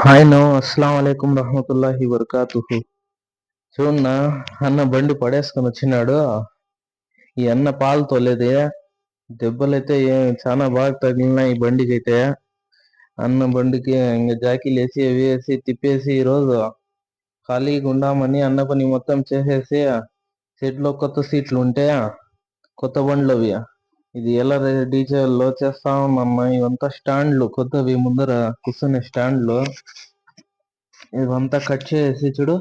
Hi no అస్సలం వాలేకుం రహమతుల్లాహి వబర్కాతుహు. చూడన్నా, అన్న బండి పడేసుకొని వచ్చినాడు. ఈ అన్న పాలు తోలేదే దెబ్బలైతే చాలా బాగా తగిలినాయి ఈ బండికి అయితే. అన్న బండికి ఇంకా జాకీలు వేసి అవి వేసి తిప్పేసి ఈరోజు ఖాళీగా ఉండామని అన్న పని మొత్తం చేసేసి సెట్లో కొత్త సీట్లు ఉంటే కొత్త బండ్లు అవి ఇది ఎలా రెడీ చేయాలో చేస్తా ఉన్నామ్మా. ఇవంతా స్టాండ్లు కొత్తవి ముందర కూర్చునే స్టాండ్లు. ఇవంతా కట్ చేసి చూడు,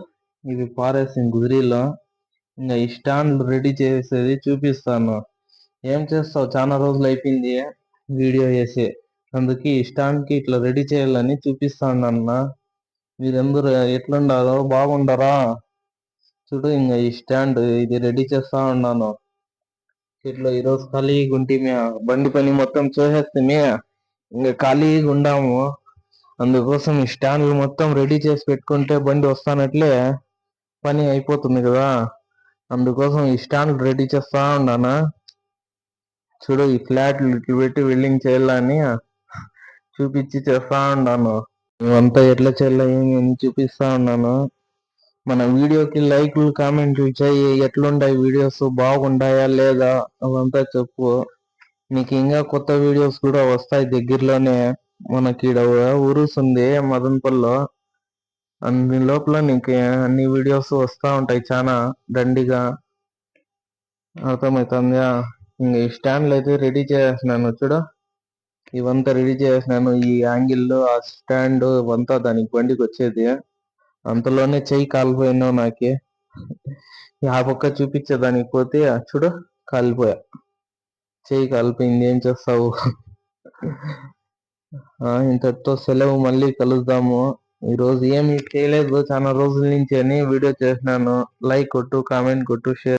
ఇవి పారేసింది గుదిరీలో. ఇంకా ఈ స్టాండ్లు రెడీ చేసేది చూపిస్తాను. ఏం చేస్తావు, చాలా రోజులు అయిపోయింది వీడియో చేసి. అందుకే ఈ స్టాండ్ కి ఇట్లా రెడీ చేయాలని చూపిస్తాను అన్న. మీరందరూ ఎట్లుండారో బాగుండరా? చూడు, ఇంకా ఈ స్టాండ్ ఇది రెడీ చేస్తా ఉన్నాను. ఇట్లా ఈరోజు ఖాళీగా ఉంటే బండి పని మొత్తం చేసేస్తే ఇంకా ఖాళీగా ఉండాము. అందుకోసం ఈ స్టాండ్లు మొత్తం రెడీ చేసి పెట్టుకుంటే బండి వస్తానట్లే పని అయిపోతుంది కదా. అందుకోసం ఈ స్టాండ్ రెడీ చేస్తా ఉన్నానా. చూడు, ఈ ఫ్లాట్లు ఇట్లు పెట్టి వెల్డింగ్ చేయాలని చూపించి చేస్తా ఉన్నాను. ఇవంతా ఎట్లా చేయాలి ఏమి చూపిస్తా ఉన్నాను. మన వీడియోకి లైక్లు కామెంట్లు చేయి. ఎట్లుంటాయి వీడియోస్, బాగుంటాయా లేదా అవంతా చెప్పు. నీకు ఇంకా కొత్త వీడియోస్ కూడా వస్తాయి దగ్గరలోనే. మనకి ఉరుస్ ఉంది మదనపల్లిలో. అన్ని లోపల నీకు అన్ని వీడియోస్ వస్తా ఉంటాయి చాలా దండిగా. అర్థమవుతుందా? ఇంక ఈ స్టాండ్లు అయితే రెడీ చేసేసినాను. చూడు, ఇవంతా రెడీ చేసేసినాను. ఈ యాంగిల్లో ఆ స్టాండ్ ఇవంతా దానికి బండికి వచ్చేది. అంతలోనే చెయ్యి కాలిపోయినావు నాకే. ఆ పక్క చూపించేదానికి పోతే చూడు కాలిపోయా. చెయ్యి కాలిపోయింది, ఏం చేస్తావు. ఇంతటితో సెలవు, మళ్ళీ కలుద్దాము. ఈ రోజు ఏమి చేయలేదు, చాలా రోజుల నుంచి అని వీడియో చేసినాను. లైక్ కొట్టు, కామెంట్ కొట్టు, షేర్